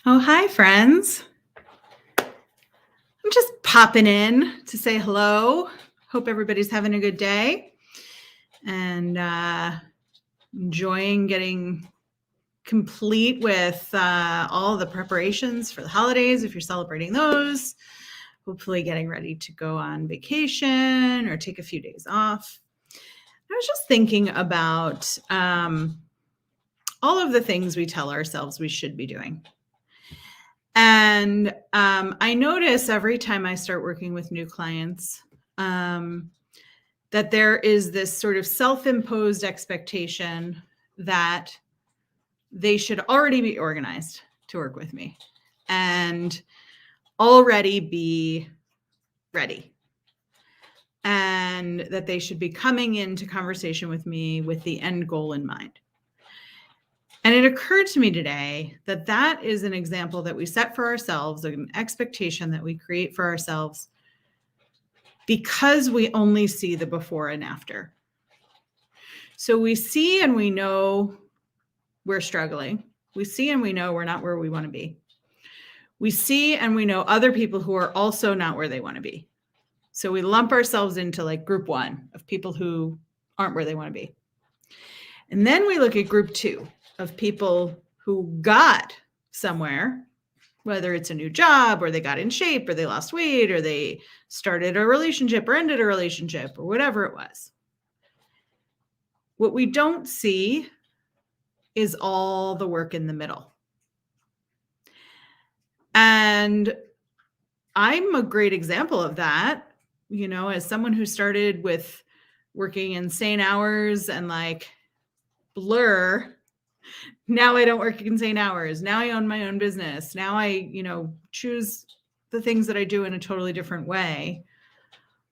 Oh, hi, friends. I'm just popping in to say hello. Hope everybody's having a good day and enjoying getting complete with all the preparations for the holidays if you're celebrating those. Hopefully, getting ready to go on vacation or take a few days off. I was just thinking about all of the things we tell ourselves we should be doing. And I notice every time I start working with new clients that there is this sort of self-imposed expectation that they should already be organized to work with me and already be ready. And that they should be coming into conversation with me with the end goal in mind. And it occurred to me today that that is an example that we set for ourselves, an expectation that we create for ourselves because we only see the before and after. So we see and we know we're struggling. We see and we know we're not where we want to be. We see and we know other people who are also not where they want to be. So we lump ourselves into like group one of people who aren't where they want to be. And then we look at group two of people who got somewhere, whether it's a new job or they got in shape or they lost weight or they started a relationship or ended a relationship or whatever it was. What we don't see is all the work in the middle. And I'm a great example of that, as someone who started with working insane hours and like blur. Now I don't work insane hours. Now I own my own business. Now I, choose the things that I do in a totally different way.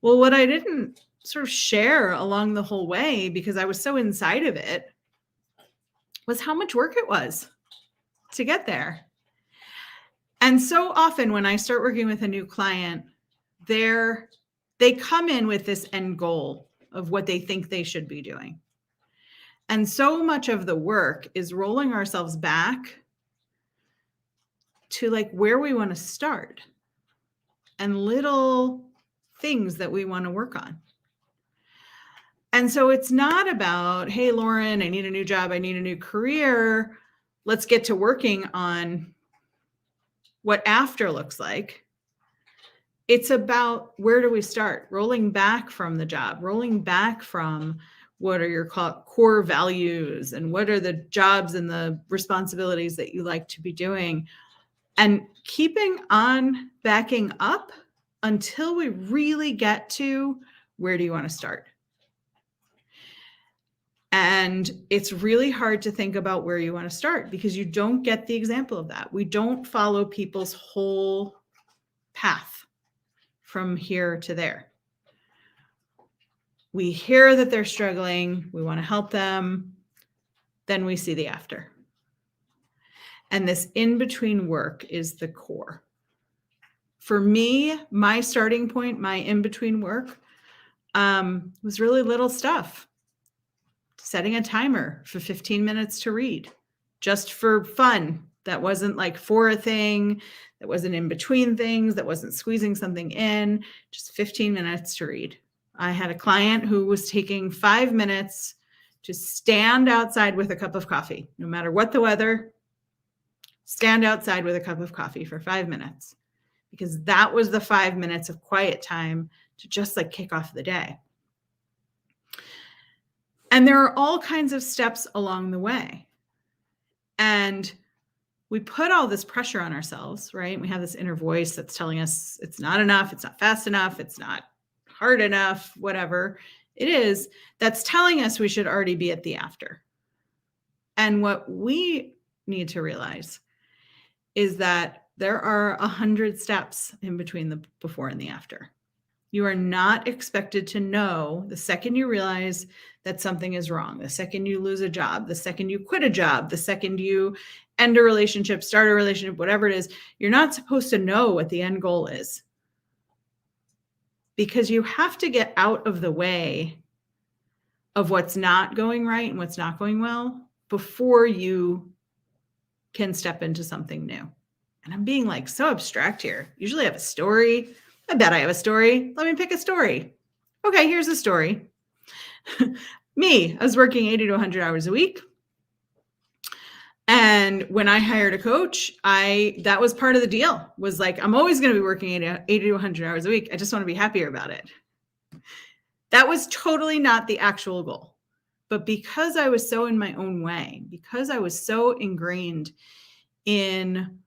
Well, what I didn't sort of share along the whole way, because I was so inside of it, was how much work it was to get there. And so often when I start working with a new client, they come in with this end goal of what they think they should be doing. And so much of the work is rolling ourselves back to like where we want to start and little things that we want to work on. And so it's not about, hey, Lauren, I need a new job. I need a new career. Let's get to working on what after looks like. It's about where do we start? Rolling back from the job, rolling back from what are your core values and what are the jobs and the responsibilities that you like to be doing, and keeping on backing up until we really get to where do you want to start. And it's really hard to think about where you want to start because you don't get the example of that. We don't follow people's whole path from here to there. We hear that they're struggling. We want to help them. Then we see the after. And this in-between work is the core. For me, my starting point, my in-between work was really little stuff. Setting a timer for 15 minutes to read, just for fun. That wasn't like for a thing. That wasn't in between things. That wasn't squeezing something in. Just 15 minutes to read. I had a client who was taking 5 minutes to stand outside with a cup of coffee, no matter what the weather. Stand outside with a cup of coffee for 5 minutes, because that was the 5 minutes of quiet time to just like kick off the day. And there are all kinds of steps along the way. And we put all this pressure on ourselves, right? We have this inner voice that's telling us it's not enough, it's not fast enough, it's not hard enough, whatever it is, that's telling us we should already be at the after. And what we need to realize is that there are 100 steps in between the before and the after. You are not expected to know the second you realize that something is wrong, the second you lose a job, the second you quit a job, the second you end a relationship, start a relationship, whatever it is. You're not supposed to know what the end goal is, because you have to get out of the way of what's not going right and what's not going well before you can step into something new. And I'm being like so abstract here. Usually I have a story. I bet I have a story. Let me pick a story. Okay, here's a story. Me, I was working 80 to 100 hours a week. And when I hired a coach, that was part of the deal, was like, I'm always going to be working 80 to 100 hours a week. I just want to be happier about it. That was totally not the actual goal. But because I was so in my own way, because I was so ingrained in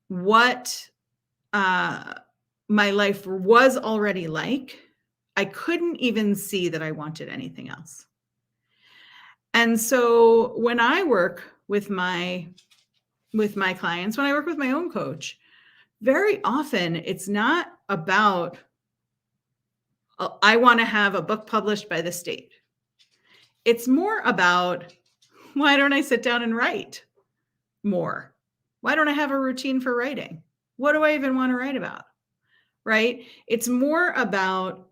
what my life was already like, I couldn't even see that I wanted anything else. And so when I work with my clients, when I work with my own coach, very often it's not about, I want to have a book published by the state. It's more about, why don't I sit down and write more? Why don't I have a routine for writing? What do I even want to write about? Right? It's more about,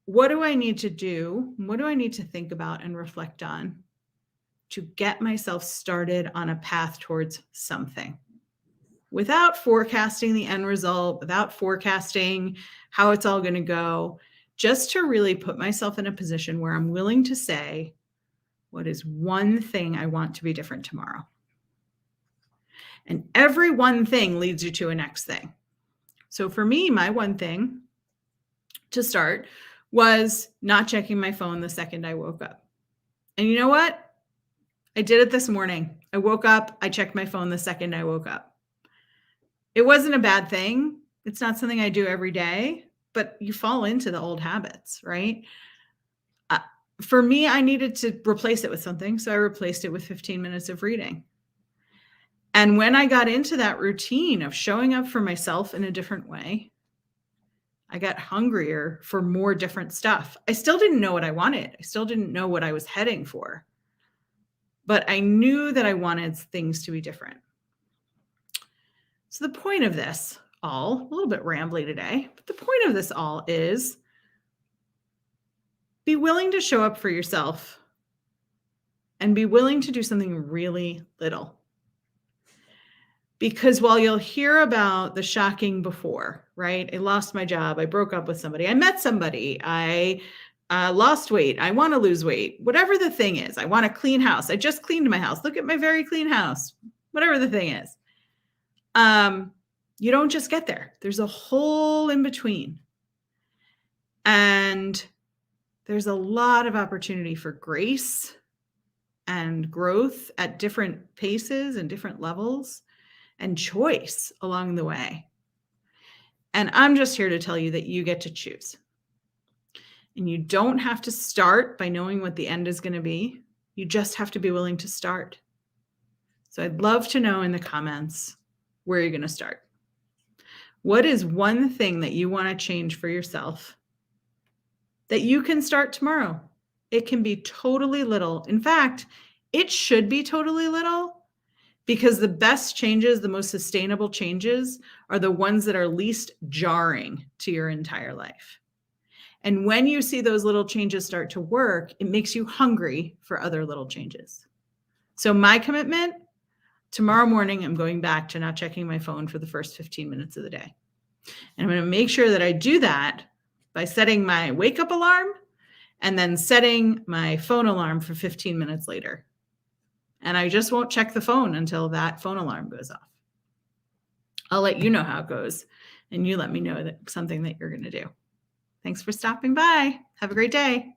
what do I need to do? What do I need to think about and reflect on to get myself started on a path towards something, without forecasting the end result, without forecasting how it's all going to go, just to really put myself in a position where I'm willing to say, what is one thing I want to be different tomorrow? And every one thing leads you to a next thing. So for me, my one thing to start was not checking my phone the second I woke up. And you know what? I did it this morning. I woke up, I checked my phone the second I woke up. It wasn't a bad thing. It's not something I do every day, but you fall into the old habits, right? For me, I needed to replace it with something. So I replaced it with 15 minutes of reading. And when I got into that routine of showing up for myself in a different way, I got hungrier for more different stuff. I still didn't know what I wanted. I still didn't know what I was heading for. But I knew that I wanted things to be different. So the point of this all, a little bit rambly today, but the point of this all is, be willing to show up for yourself and be willing to do something really little. Because while you'll hear about the shocking before, right? I lost my job. I broke up with somebody. I met somebody. I lost weight. I want to lose weight. Whatever the thing is, I want a clean house. I just cleaned my house. Look at my very clean house. Whatever the thing is. You don't just get there. There's a whole in between. And there's a lot of opportunity for grace and growth at different paces and different levels, and choice along the way. And I'm just here to tell you that you get to choose. And you don't have to start by knowing what the end is going to be. You just have to be willing to start. So I'd love to know in the comments where you're going to start. What is one thing that you want to change for yourself that you can start tomorrow? It can be totally little. In fact, it should be totally little, because the best changes, the most sustainable changes, are the ones that are least jarring to your entire life. And when you see those little changes start to work, it makes you hungry for other little changes. So my commitment, tomorrow morning, I'm going back to not checking my phone for the first 15 minutes of the day. And I'm going to make sure that I do that by setting my wake up alarm and then setting my phone alarm for 15 minutes later. And I just won't check the phone until that phone alarm goes off. I'll let you know how it goes, and you let me know that something that you're going to do. Thanks for stopping by. Have a great day.